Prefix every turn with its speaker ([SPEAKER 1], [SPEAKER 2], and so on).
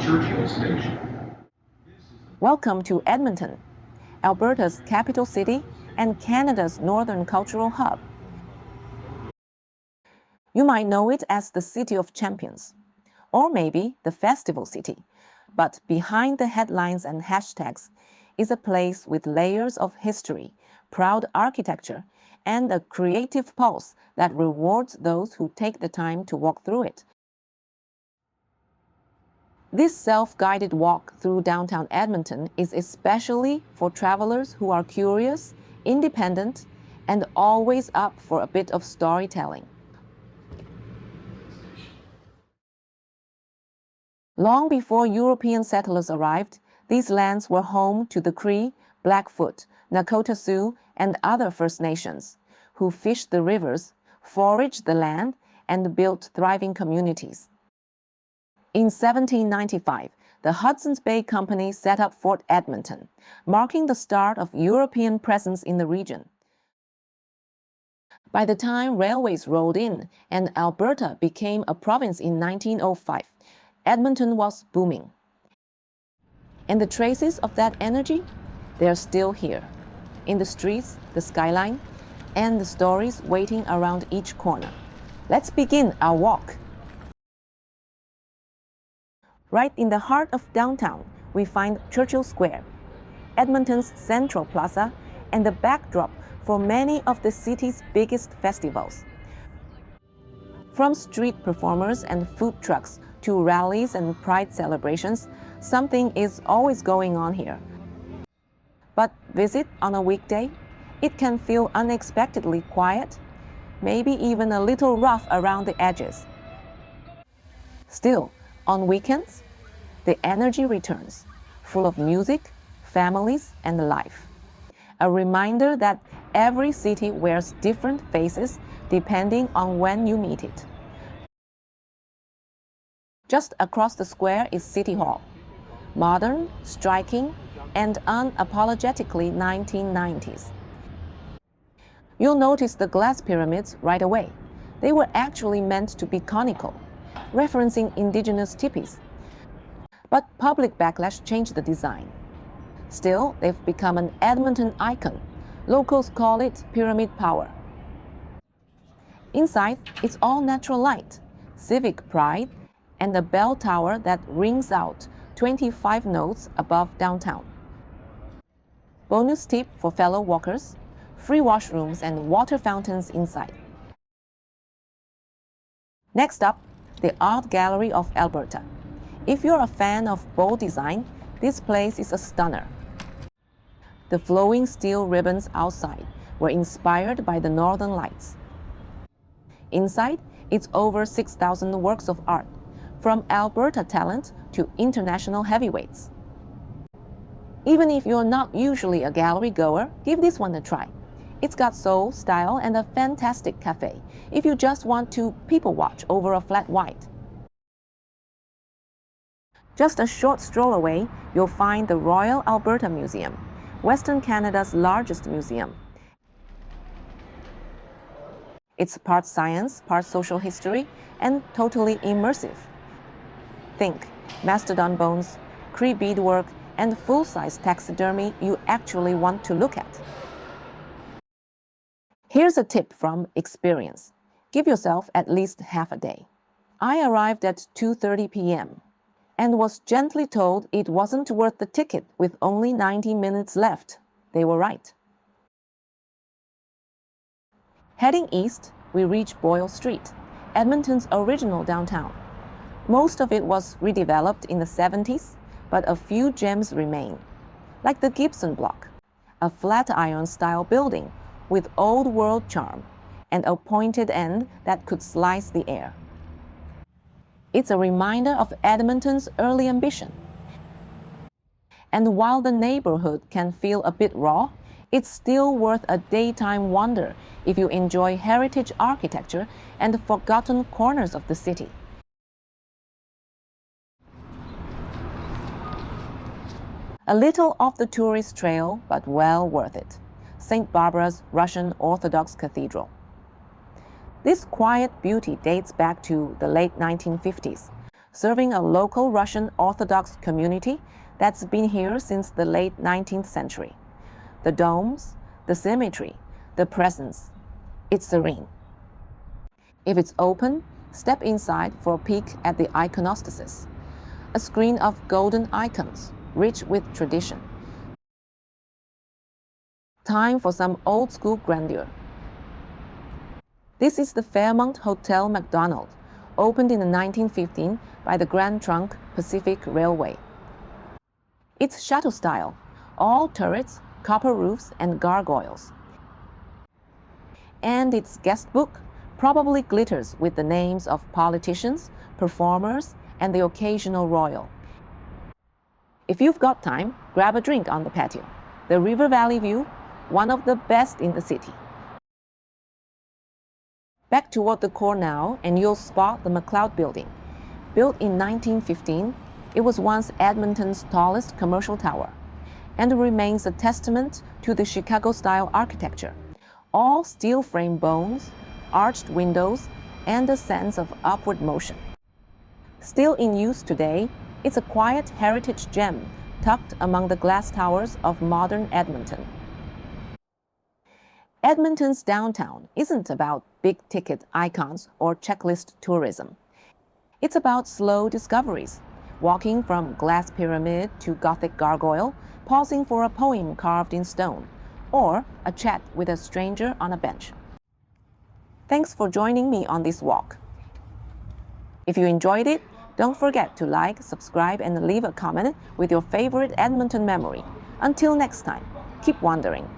[SPEAKER 1] Churchill Station.
[SPEAKER 2] Welcome to Edmonton, Alberta's capital city and Canada's northern cultural hub. You might know it as the City of Champions, or maybe the Festival City, but behind the headlines and hashtags is a place with layers of history, proud architecture, and a creative pulse that rewards those who take the time to walk through it. This self-guided walk through downtown Edmonton is especially for travelers who are curious, independent, and always up for a bit of storytelling. Long before European settlers arrived, these lands were home to the Cree, Blackfoot, Nakota Sioux, and other First Nations, who fished the rivers, foraged the land, and built thriving communities. In 1795, the Hudson's Bay Company set up Fort Edmonton, marking the start of European presence in the region. By the time railways rolled in and Alberta became a province in 1905, Edmonton was booming. And the traces of that energy, they're still here, in the streets, the skyline, and the stories waiting around each corner. Let's begin our walk. Right in the heart of downtown, we find Churchill Square, Edmonton's central plaza, and the backdrop for many of the city's biggest festivals. From street performers and food trucks to rallies and pride celebrations, something is always going on here. But visit on a weekday, it can feel unexpectedly quiet, maybe even a little rough around the edges. Still, on weekends, the energy returns, full of music, families, and life. A reminder that every city wears different faces depending on when you meet it. Just across the square is City Hall, modern, striking, and unapologetically 1990s. You'll notice the glass pyramids right away. They were actually meant to be conical, referencing indigenous tipis. But public backlash changed the design. Still, they've become an Edmonton icon. Locals call it pyramid power. Inside, it's all natural light, civic pride, and a bell tower that rings out 25 notes above downtown. Bonus tip for fellow walkers: free washrooms and water fountains inside. Next up, the Art Gallery of Alberta. If you're a fan of bold design, this place is a stunner. The flowing steel ribbons outside were inspired by the Northern Lights. Inside, it's over 6,000 works of art, from Alberta talent to international heavyweights. Even if you're not usually a gallery goer, give this one a try. It's got soul, style, and a fantastic cafe if you just want to people watch over a flat white. Just a short stroll away, you'll find the Royal Alberta Museum, Western Canada's largest museum. It's part science, part social history, and totally immersive. Think mastodon bones, Cree beadwork, and full-size taxidermy you actually want to look at. Here's a tip from experience. Give yourself at least half a day. I arrived at 2:30 p.m. and was gently told it wasn't worth the ticket with only 90 minutes left. They were right. Heading east, we reach Boyle Street, Edmonton's original downtown. Most of it was redeveloped in the 70s, but a few gems remain, like the Gibson block, a Flatiron-style building with old-world charm and a pointed end that could slice the air. It's a reminder of Edmonton's early ambition. And while the neighborhood can feel a bit raw, it's still worth a daytime wander if you enjoy heritage architecture and the forgotten corners of the city. A little off the tourist trail, but well worth it. St. Barbara's Russian Orthodox Cathedral. This quiet beauty dates back to the late 1950s, serving a local Russian Orthodox community that's been here since the late 19th century. The domes, the symmetry, the presence, it's serene. If it's open, step inside for a peek at the iconostasis, a screen of golden icons, rich with tradition. Time for some old-school grandeur. This is the Fairmont Hotel Macdonald, opened in 1915 by the Grand Trunk Pacific Railway. It's chateau style, all turrets, copper roofs, and gargoyles. And its guest book probably glitters with the names of politicians, performers, and the occasional royal. If you've got time, grab a drink on the patio. The river valley view, one of the best in the city. Back toward the core now, and you'll spot the McLeod building. Built in 1915, it was once Edmonton's tallest commercial tower, and remains a testament to the Chicago-style architecture. All steel frame bones, arched windows, and a sense of upward motion. Still in use today, it's a quiet heritage gem tucked among the glass towers of modern Edmonton. Edmonton's downtown isn't about big-ticket icons or checklist tourism. It's about slow discoveries, walking from glass pyramid to Gothic gargoyle, pausing for a poem carved in stone, or a chat with a stranger on a bench. Thanks for joining me on this walk. If you enjoyed it, don't forget to like, subscribe, and leave a comment with your favorite Edmonton memory. Until next time, keep wandering.